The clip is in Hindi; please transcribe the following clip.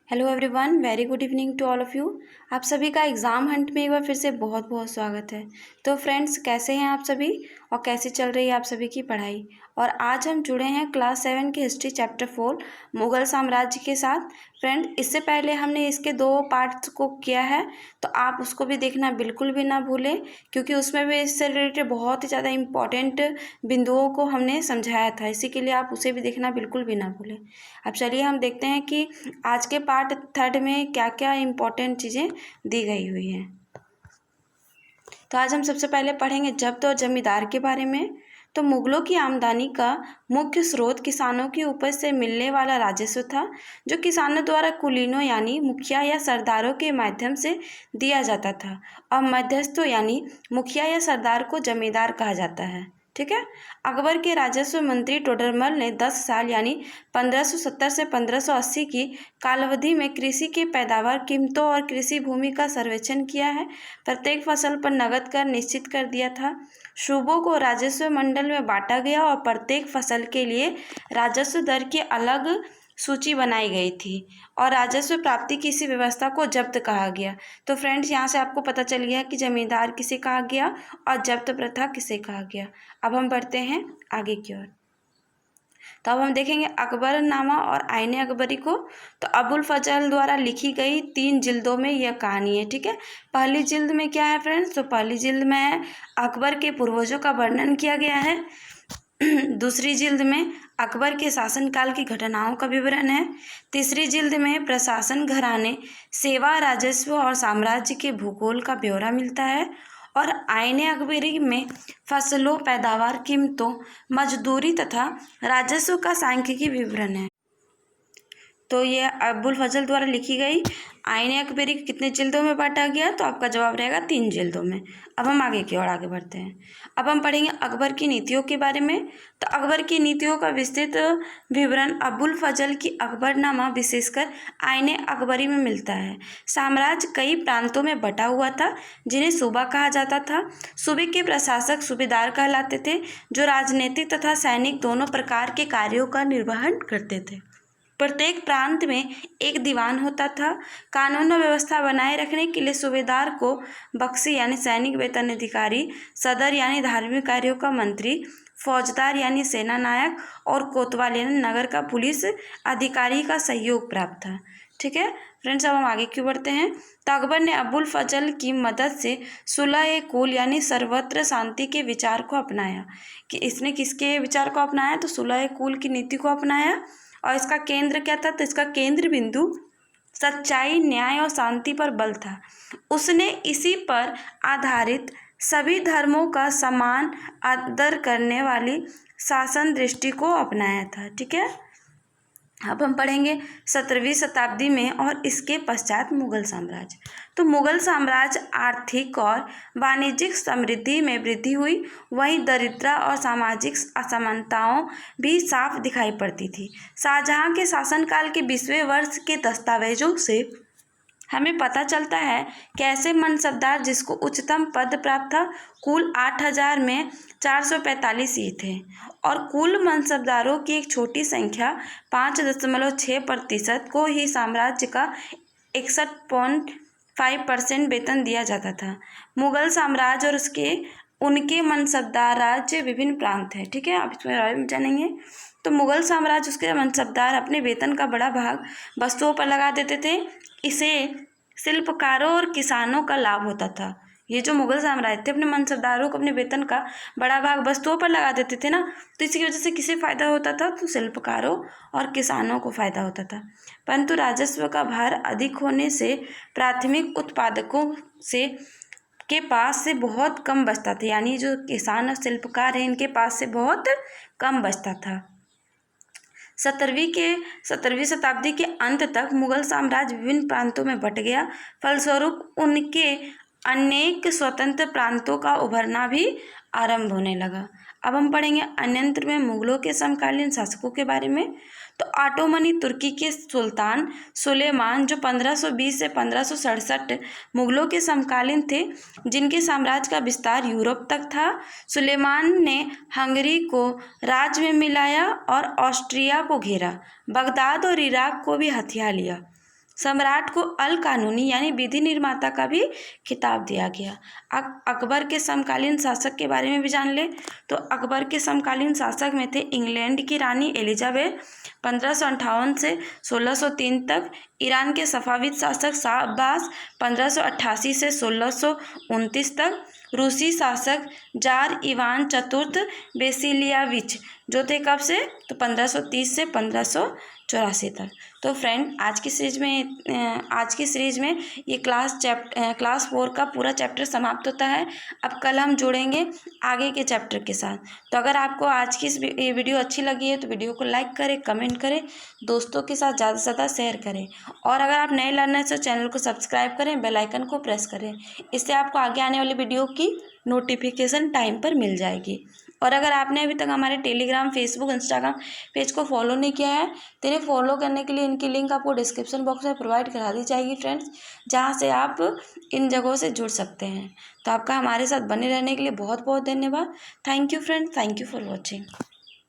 Hello everyone, very good evening to all of you. आप सभी का एग्ज़ाम हंट में एक बार फिर से बहुत बहुत स्वागत है। तो फ्रेंड्स, कैसे हैं आप सभी और कैसी चल रही है आप सभी की पढ़ाई। और आज हम जुड़े हैं क्लास 7 की हिस्ट्री चैप्टर 4 मुग़ल साम्राज्य के साथ। फ्रेंड, इससे पहले हमने इसके 2 पार्ट्स को किया है, तो आप उसको भी देखना बिल्कुल भी ना भूलें, क्योंकि उसमें भी इससे रिलेटेड बहुत ही ज़्यादा इम्पॉर्टेंट बिंदुओं को हमने समझाया था। इसी के लिए आप उसे भी देखना बिल्कुल भी ना भूलें। अब चलिए हम देखते हैं कि आज के पार्ट 3 में क्या क्या इम्पोर्टेंट चीज़ें दी गई हुई हैं। तो आज हम सबसे पहले पढ़ेंगे जब्त और जमींदार के बारे में। तो मुगलों की आमदनी का मुख्य स्रोत किसानों की उपज से मिलने वाला राजस्व था, जो किसानों द्वारा कुलीनों यानी मुखिया या सरदारों के माध्यम से दिया जाता था। और मध्यस्थों यानी मुखिया या सरदार को जमींदार कहा जाता है। ठीक है। अकबर के राजस्व मंत्री टोडरमल ने 10 साल यानी 1570 से 1580 की कालावधि में कृषि के पैदावार कीमतों और कृषि भूमि का सर्वेक्षण किया है। प्रत्येक फसल पर नगद कर निश्चित कर दिया था। सूबों को राजस्व मंडल में बांटा गया और प्रत्येक फसल के लिए राजस्व दर की अलग सूची बनाई गई थी और राजस्व प्राप्ति की इसी व्यवस्था को जब्त कहा गया। तो फ्रेंड्स, यहाँ से आपको पता चल गया कि जमींदार किसे कहा गया और जब्त प्रथा किसे कहा गया। अब हम बढ़ते हैं आगे की ओर। तो अब हम देखेंगे अकबरनामा और आईने अकबरी को। तो अबुल फजल द्वारा लिखी गई 3 जिल्दों में यह कहानी है। ठीक है। पहली जिल्द में क्या है फ्रेंड्स? तो पहली जिल्द में अकबर के पूर्वजों का वर्णन किया गया है। दूसरी जिल्द में अकबर के शासनकाल की घटनाओं का विवरण है। तीसरी जिल्द में प्रशासन, घराने, सेवा, राजस्व और साम्राज्य के भूगोल का ब्यौरा मिलता है। और आईने अकबरी में फसलों, पैदावार, कीमतों, मजदूरी तथा राजस्व का सांख्यिकी विवरण है। तो ये अबुल फजल द्वारा लिखी गई आईने अकबरी कितने जिल्दों में बांटा गया? तो आपका जवाब रहेगा 3 जिल्दों में। अब हम आगे की ओर आगे बढ़ते हैं। अब हम पढ़ेंगे अकबर की नीतियों के बारे में। तो अकबर की नीतियों का विस्तृत विवरण अबुल फजल की अकबरनामा विशेषकर आईने अकबरी में मिलता है। साम्राज्य कई प्रांतों में बटा हुआ था, जिन्हें सूबा कहा जाता था। सूबे के प्रशासक सूबेदार कहलाते थे, जो राजनीतिक तथा सैनिक दोनों प्रकार के कार्यों का निर्वहन करते थे। प्रत्येक प्रांत में एक दीवान होता था। कानून और व्यवस्था बनाए रखने के लिए सूबेदार को बख्शी यानी सैनिक वेतन अधिकारी, सदर यानी धार्मिक कार्यों का मंत्री, फौजदार यानी सेना नायक और कोतवाल यानी नगर का पुलिस अधिकारी का सहयोग प्राप्त था। ठीक है फ्रेंड्स, अब हम आगे क्यों बढ़ते हैं। तो अकबर ने अबुल फजल की मदद से सुलह-ए-कुल यानी सर्वत्र शांति के विचार को अपनाया। कि इसने किसके विचार को अपनाया? तो सुलह-ए-कुल की नीति को अपनाया। और इसका केंद्र क्या था? तो इसका केंद्र बिंदु सच्चाई, न्याय और शांति पर बल था। उसने इसी पर आधारित सभी धर्मों का समान आदर करने वाली शासन दृष्टि को अपनाया था। ठीक है। अब हम पढ़ेंगे 17वीं शताब्दी में और इसके पश्चात मुगल साम्राज्य। तो मुगल साम्राज्य आर्थिक और वाणिज्यिक समृद्धि में वृद्धि हुई, वहीं दरिद्रता और सामाजिक असमानताओं भी साफ दिखाई पड़ती थी। शाहजहां के शासनकाल के 20वें वर्ष के दस्तावेजों से हमें पता चलता है कि ऐसे मनसबदार जिसको उच्चतम पद प्राप्त था, कुल 8000 में 445 ही थे। और कुल मनसबदारों की एक छोटी संख्या 5.6% को ही साम्राज्य का 61.5% वेतन दिया जाता था। मुगल साम्राज्य और उनके मनसबदार राज्य विभिन्न प्रांत हैं। ठीक है, आप इसमें बारे में जानेंगे। तो मुगल साम्राज्य, उसके मनसबदार अपने वेतन का बड़ा भाग वस्तुओं पर लगा देते थे। इसे शिल्पकारों और किसानों का लाभ होता था। ये जो मुगल साम्राज्य थे, अपने मनसबदारों को अपने वेतन का बड़ा भाग वस्तुओं पर लगा देते थे ना, तो इसकी वजह से किसे फायदा होता था? तो शिल्पकारों और किसानों को फायदा होता था। परंतु राजस्व का भार अधिक होने से प्राथमिक उत्पादकों से के पास से बहुत कम बचता था, यानी जो किसान और शिल्पकार हैं, इनके पास से बहुत कम बचता था। 17वीं शताब्दी के अंत तक मुगल साम्राज्य विभिन्न प्रांतों में बट गया। फलस्वरूप उनके अनेक स्वतंत्र प्रांतों का उभरना भी आरंभ होने लगा। अब हम पढ़ेंगे अन्यंत्र में मुगलों के समकालीन शासकों के बारे में। तो ऑटोमनी तुर्की के सुल्तान सुलेमान, जो 1520 से 1567 मुगलों के समकालीन थे, जिनके साम्राज्य का विस्तार यूरोप तक था। सुलेमान ने हंगरी को राज्य में मिलाया और ऑस्ट्रिया को घेरा। बगदाद और इराक को भी हथिया लिया। सम्राट को अल कानूनी यानी विधि निर्माता का भी खिताब दिया गया। अकबर के समकालीन शासक के बारे में भी जान ले तो अकबर के समकालीन शासक में थे इंग्लैंड की रानी एलिजाबेथ 1558 से 1603 तक, ईरान के सफाविद शासक शाह अब्बास 1588 से 1629 तक, रूसी शासक जार इवान चतुर्थ बेसिलियाविच जो थे कब से तो 1530 से 1584 तक। तो फ्रेंड आज की सीरीज में ये क्लास 4 का पूरा चैप्टर समाप्त होता है। अब कल हम जुड़ेंगे आगे के चैप्टर के साथ। तो अगर आपको आज की ये वीडियो अच्छी लगी है तो वीडियो को लाइक करें, कमेंट करें, दोस्तों के साथ ज़्यादा से ज़्यादा शेयर करें और अगर आप नए लर्नर्स तो चैनल को सब्सक्राइब करें, बेल आइकन को प्रेस करें। इससे आपको आगे आने वाली वीडियो की नोटिफिकेशन टाइम पर मिल जाएगी। और अगर आपने अभी तक हमारे टेलीग्राम, फेसबुक, इंस्टाग्राम पेज को फॉलो नहीं किया है तो इन्हें फॉलो करने के लिए इनकी लिंक आपको डिस्क्रिप्शन बॉक्स में प्रोवाइड करा दी जाएगी फ्रेंड्स, जहां से आप इन जगहों से जुड़ सकते हैं। तो आपका हमारे साथ बने रहने के लिए बहुत बहुत धन्यवाद। Thank you friends, thank you for watching.